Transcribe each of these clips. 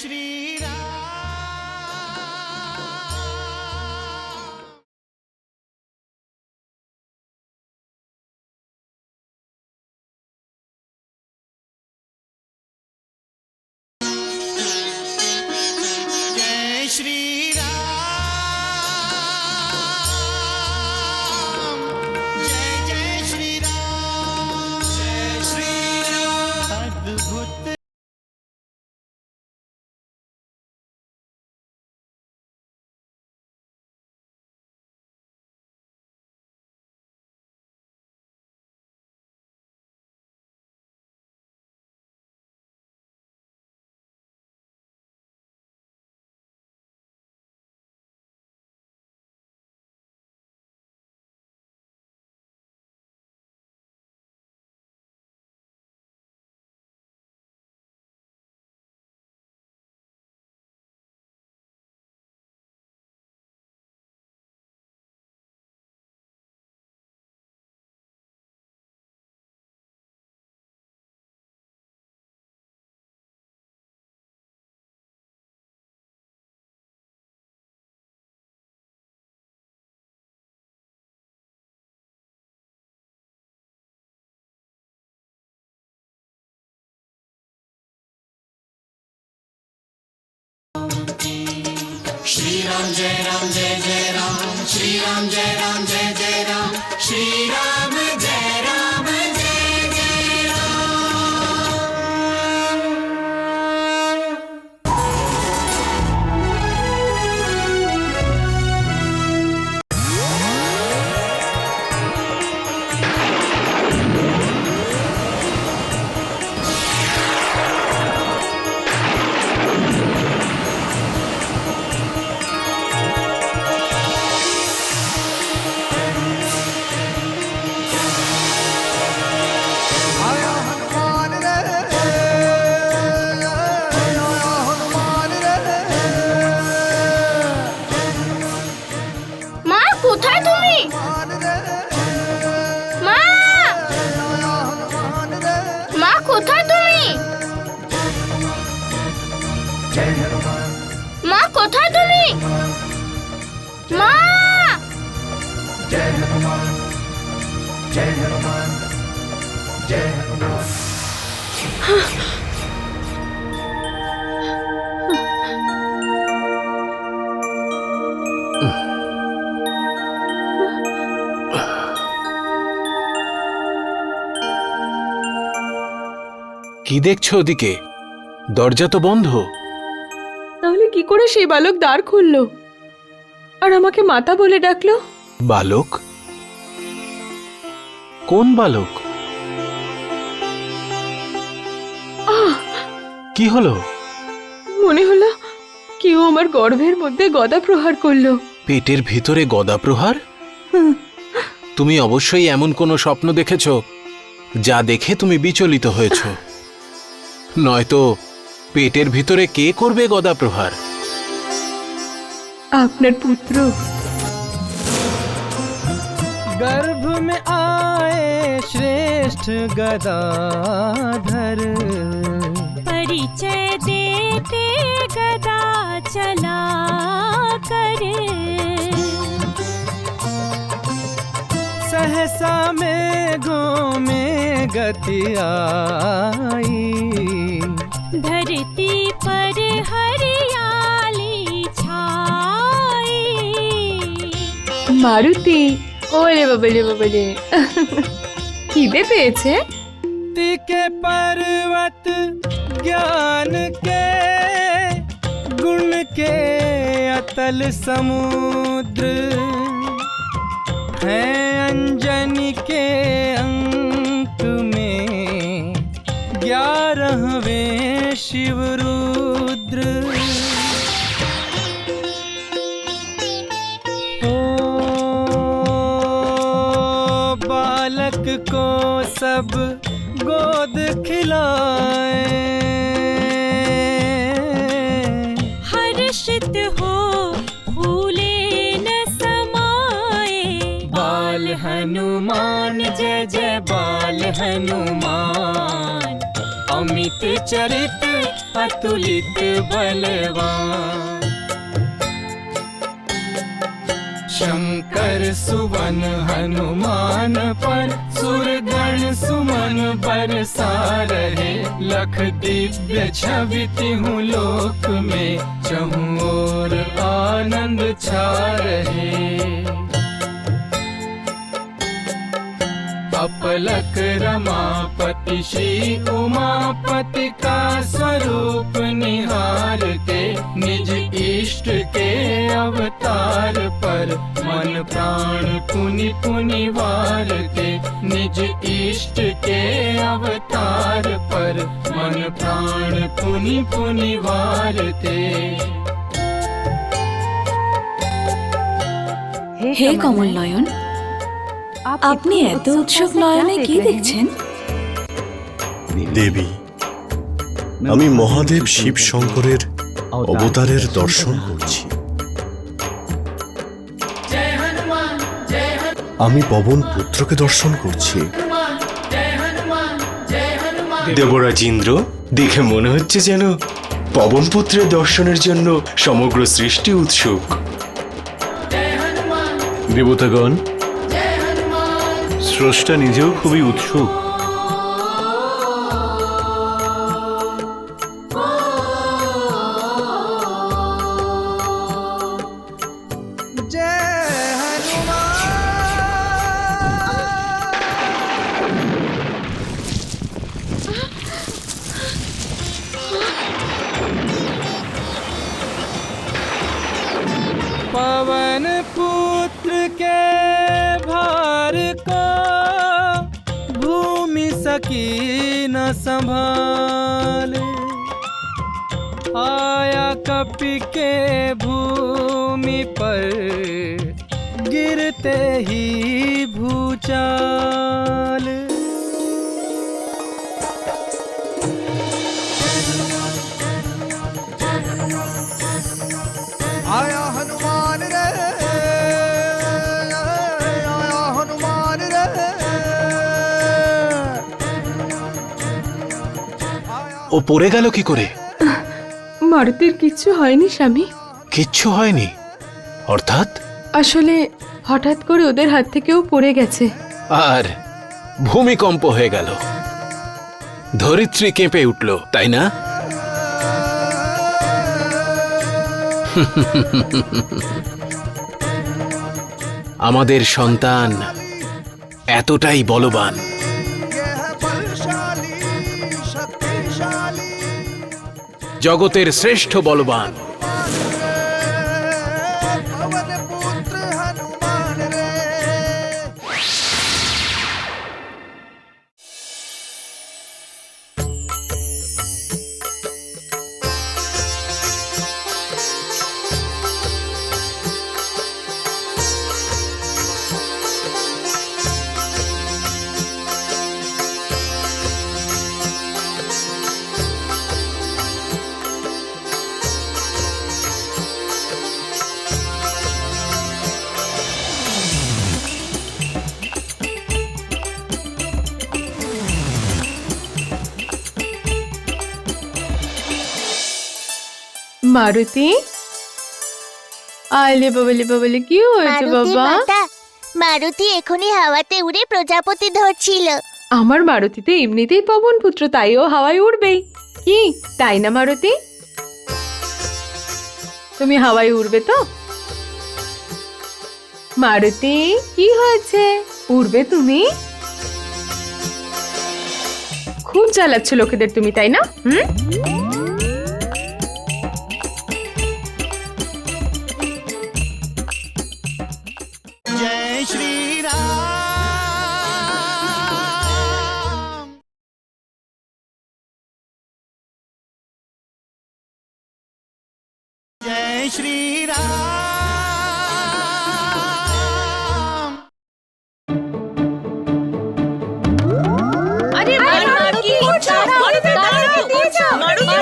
श्री राम। जय श्री राम। जय जय श्री राम। जय श्री राम। अद्भुत श्री राम जय राम जय जय राम। श्री राम जय राम जय जय राम। श्री राम जय राम जय जय राम। কি দেখছো ওদিকে? দরজা তো বন্ধ। তাহলে কি করে সেই বালক দ্বার খুললো আর আমাকে মাতা বলে ডাকলো? বালক? কোন বালক? কি হলো? মনে হলো কেউ আমার গর্ভের মধ্যে গদা প্রহার করলো। পেটের ভিতরে গদা প্রহার? তুমি অবশ্যই এমন কোনো স্বপ্ন দেখেছ যা দেখে তুমি বিচলিত হয়েছ, নয়তো পেটের ভিতরে কে করবে গদা প্রহার? আপনার পুত্র। गर्भ में आए श्रेष्ठ गदाधर, परिचय देते गदा चला कर। सहसा मेघों में गति आई, धरती पर हरियाली छाई। মারুতি, ওরে বাবালে বাবালে, খিদে পেয়েছে? के पर्वत ज्ञान के गुण के अतल समुद्र, है अंजनी के अंक में 11वें शिव रुद्र। ओ बालक को सब गोद खिलाए, हर्षित हो फूले न समाए। बाल हनुमान जय जय बाल हनुमान, अमित चरित अतुलित बलवान। शंकर सुवन हनुमान पर सुरगण सुमन बरसा रहे। लख दिव्य छवि तिहु लोक में चहुँ ओर आनंद छा रहे। अपलक रमापति श्री उमापति का स्वरूप निहारते। निज इष्ट के अवतार पर मन प्राण पुनि पुनि वारते। निज इष्ट के अवतार पर मन प्राण पुनि पुनि वारते। হে কমল নয়ন, আপনি এত উৎসুক নয়নে কি দেখছেন? দেবী, আমি মহাদেব শিব শঙ্করের অবতারের দর্শন করছি। আমি পবন পুত্রকে দর্শন করছি। দেবরাজ ইন্দ্র, দেখে মনে হচ্ছে যেন পবনপুত্রের দর্শনের জন্য সমগ্র সৃষ্টি উৎসুক। দেবতাগণ, স্রষ্টা নিজেও খুবই উৎসুক। पवन पुत्र के भार को भूमि सकी न संभाले। आया कपि के भूमि पर गिरते ही भूचाल। आया हनुमान रे, आया हनुमान रे। ও পড়ে গেল কি করে? মারুতির কিচ্ছু হয়নি স্বামী। কিচ্ছু হয়নি অর্থাৎ? আসলে হঠাৎ করে ওদের হাত থেকেও পড়ে গেছে। আর ভূমিকম্প হয়ে গেল, ধরিত্রী কেঁপে উঠল, তাই না? আমাদের সন্তান এতটাই বলবান। জগতের শ্রেষ্ঠ বলবান। মারুতি, আলে বাবলে বাবলে, কি হয়েছে বাবা? মারুতি এখনই হাওয়াতে উড়ে প্রজাপতি ধরছিল। আমার মারুতিতে এমনিতেই পবন পুত্র, তাই ও হাওয়ায় উড়বেই। কি তাই না মারুতি? তুমি হাওয়ায় উড়বে তো? মারুতি, কি হয়েছে? উড়বে তুমি? খুব জ্বালাচ্ছ লোকেদের তুমি, তাই না? जय श्री राम, जय श्री राम। আরে মারুতি, কি করছো? মারুতি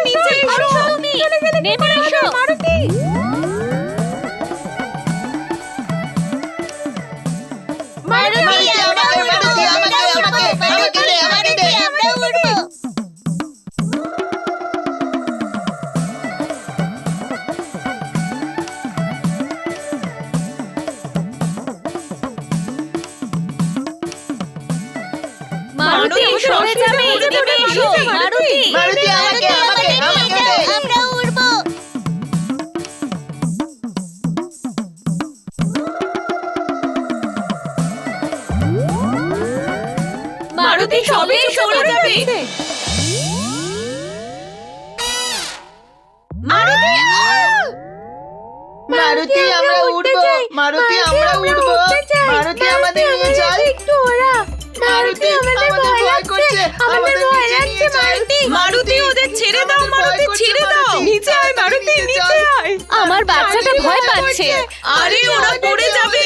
নিচে এসো। তুমি নেমে এসো মারুতি। মারুতি, মারুতি, আমাকে দে। আমরা উড়বো। মারুতি সবে সরে যাবে। মারুতি, আমরা উঠবো। মারুতি, আমরা উঠবো। মারুতি, আমাদের নিয়ে চল। মারুতি, আমাদের ভয় করছে। আমাদের নিচে নিয়ে চল। মারুতি ওদের ছেড়ে দাও, মারুতি ছেড়ে দাও। নিচে আয় মারুতি, নিচে আয়। আমার বাচ্চাটা ভয় পাচ্ছে। আরে ওরা পড়ে যাবে।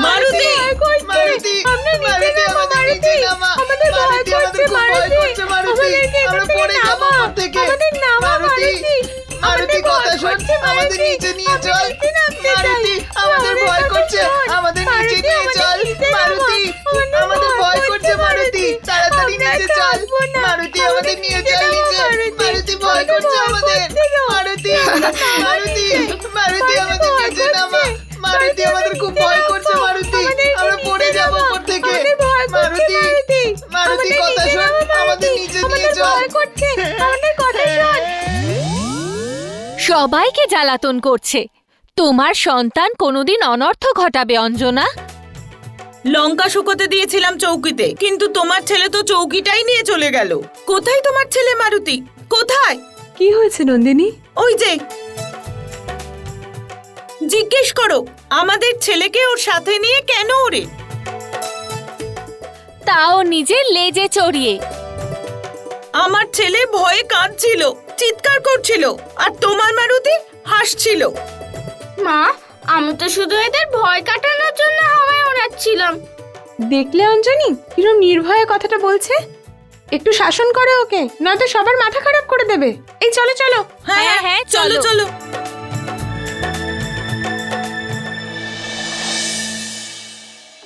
মারুতি মারুতি, মারুতি, আমাদের নিচে নামা। মারুতি, আমাদের খুব ভয় করছে। মারুতি, আমরা পড়ে যাবো উপর থেকে। মারুতি, মারুতি, কথা শোন। আমাদের নিচে নিয়ে চল। মারুতি, আমাদের ভয় করছে। আমাদের নিচে নিয়ে চল। মারুতি, আমাদের ভয় করছে। মারুতি, তাড়াতাড়ি নিচে চল। মারুতি, আমাদের নিয়ে চল নিচে। মারুতি, ভয় করছে আমাদের। মারুতি, মারুতি, মারুতি, আমাদের নিচে নামা। মারুতি, আমাদের খুব ভয় করছে। মারুতি, আমরা পড়ে যাবো উপর থেকে। মারুতি, মারুতি, কথা শোন। আমাদের নিচে নিয়ে চল। সবাইকে জ্বালাতন করছে। তোমার সন্তান কোনোদিন অনর্থ ঘটাবে অঞ্জনা? লঙ্কা শুকোতে দিয়েছিলাম চৌকিতে, কিন্তু তোমার ছেলে তো চৌকিটাই নিয়ে চলে গেল। কোথায় তোমার ছেলে মারুতি? কোথায়? কি হয়েছে নন্দিনী? ওই যে, জিজ্ঞেস করো আমাদের ছেলেকে ওর সাথে নিয়ে কেন ওরে? তাও নিজের লেজে চড়িয়ে। আমার ছেলে ভয়ে কাঁদছিল, চিৎকার করছিল, আর তোমার মারুতি হাসছিল। মা, আমি তো শুধু এদের ভয় কাটানোর জন্য হাওয়ায় ওড়াচ্ছিলাম। দেখলে অঞ্জনি কিরম নির্ভয়ে কথাটা বলছে? একটু শাসন করে ওকে, নয়তো সবার মাথা খারাপ করে দেবে। এই চলো চলো। হ্যাঁ, হ্যাঁ, চলো চলো। চলো।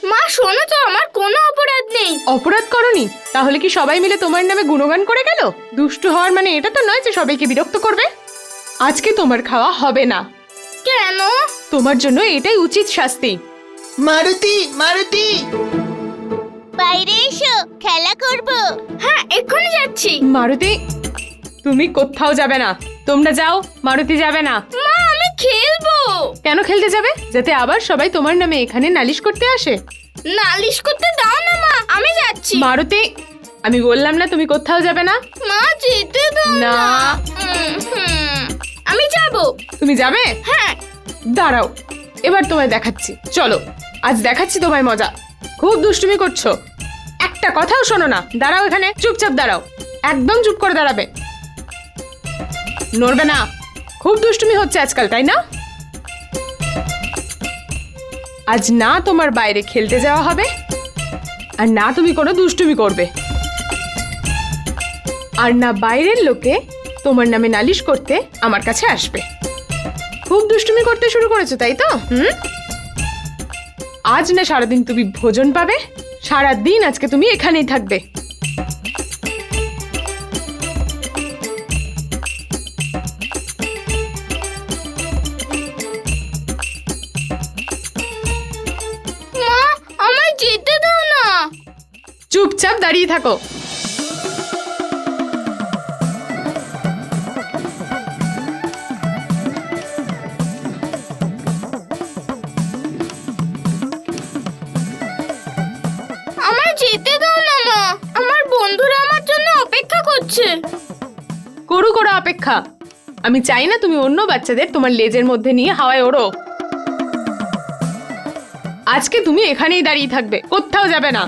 মা শোনো তো, আমার কোনো অপরাধ নেই। অপরাধ করনি? তাহলে কি সবাই মিলে তোমার নামে গুণগান করে গেল? দুষ্টু হওয়ার মানে এটা তো নয় যে সবাইকে বিরক্ত করবে। আজকে তোমার খাওয়া হবে না। কেন? তোমার জন্য এটাই উচিত শাস্তি। মারুতি, মারুতি, বাইরে এসো, খেলা করব। হ্যাঁ, এক্ষুনি যাচ্ছি। মারুতি, তুমি কোথাও যাবে না। তোমরা যাও, মারুতি যাবে না। মা, আমি খেলবো। কেন খেলতে যাবে? যাতে আবার সবাই তোমার নামে এখানে নালিশ করতে আসে। নালিশ করতে দাও না মা, আমি যাচ্ছি। মারুতি, আমি বললাম না তুমি কোথাও যাবে না। মা, যেতে দাও না। না। আমি যাব। তুমি যাবে? হ্যাঁ। দাঁড়াও, এবার তোমায় দেখাচ্ছি। চলো, আজ দেখাচ্ছি তোমায় মজা। খুব দুষ্টুমি করছো, একটা কথাও শোনো না। দাঁড়াও এখানে, চুপচাপ দাঁড়াও। একদম চুপ করে দাঁড়াবে, নড়বে না। খুব দুষ্টুমি হচ্ছে আজকাল, তাই না? আজ না তোমার বাইরে খেলতে যাওয়া হবে, আর না তুমি কোনো দুষ্টুমি করবে, আর না বাইরের লোকে তোমার নামে নালিশ করতে আমার কাছে আসবে। খুব দুষ্টুমি করতে শুরু করেছো, তাই তো? আজ না সারাদিন তুমি ভোজন পাবে, সারাদিন আজকে তুমি এখানেই থাকবে। মা, আমায় যেতে দাও না। চুপচাপ দাঁড়িয়ে থাকো। আমায় যেতে দাও না মা, আমার বন্ধুরা আমার জন্য অপেক্ষা করছে। করু করো অপেক্ষা। আমি চাই না তুমি অন্য বাচ্চাদের তোমার লেজের মধ্যে নিয়ে হাওয়ায় ওড়ো। আজকে তুমি এখানেই দাঁড়িয়ে থাকবে, কোথাও যাবে না।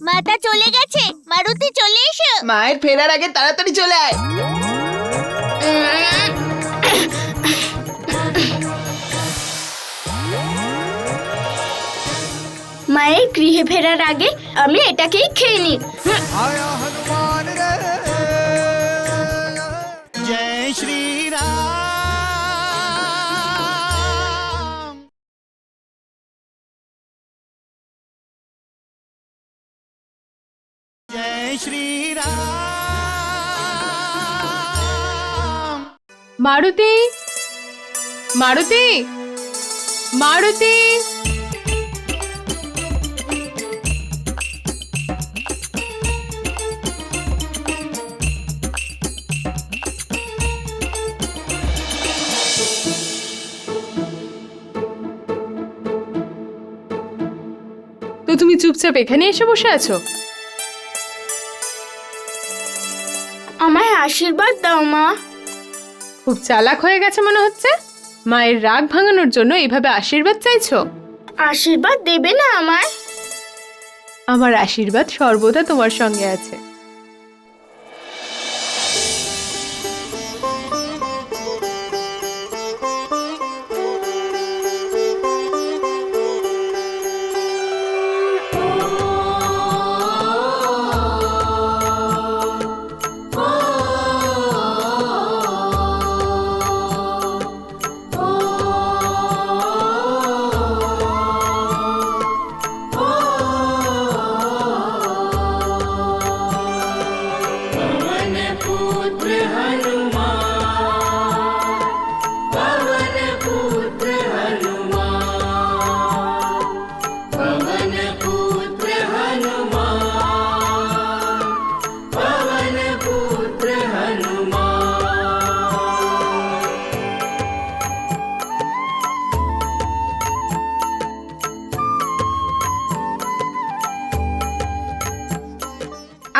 মাতা চলে গেছে, মারুতি চলে এসো। মায়ের ফেরার আগে তাড়াতাড়ি চলে আয়। মায়ের গৃহে ফেরার আগে আমি এটাকেই খেয়ে নিই। आया हनुमान रे जय श्री राम। जय श्री राम। মারুতি, মারুতি, মারুতি। তো তুমি চুপচাপ এখানে এসে বসে আছো? আমায় আশীর্বাদ দাও মা। খুব চালাক হয়ে গেছে মনে হচ্ছে। মায়ের রাগ ভাঙানোর জন্য এইভাবে আশীর্বাদ চাইছো? আশীর্বাদ দেবে না আমায়? আমার আশীর্বাদ সর্বদা তোমার সঙ্গে আছে।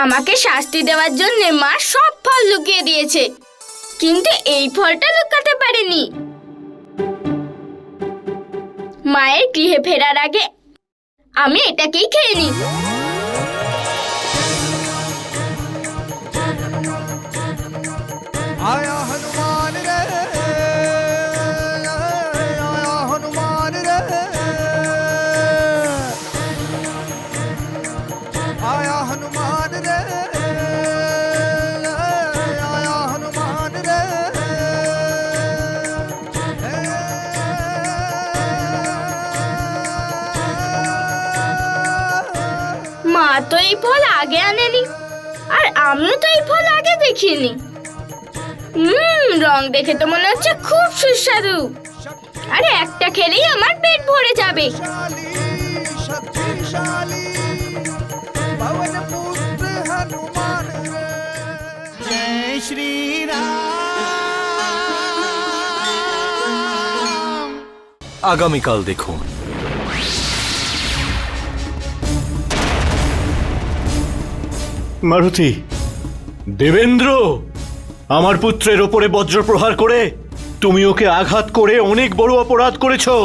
আমাকে শাস্তি দেওয়ার জন্য মা সব ফল লুকিয়ে দিয়েছে, কিন্তু এই ফলটা লুকাতে পারেনি। মায়ের গৃহে ফেরার আগে আমি এটাকেই খেয়ে নিই। आया हनुमान रे आया हनुमान रे आया हनुमान रे आया हनुमान रे। মা তো এই ফল আগে আনেনি, আর আমিও তো এই ফল আগে দেখিনি। রং দেখে তো মনে হচ্ছে খুব সুস্বাদু। আরে একটা খেলেই আমার পেট ভরে যাবে। शक्तिशाली पवन पुत्र हनुमान रे जय श्री राम। আগামীকাল দেখুন। মারুতি, দেবেন্দ্র, আমার পুত্রের ওপরে বজ্রপ্রহার করে তুমি ওকে আঘাত করে অনেক বড় অপরাধ করেছো।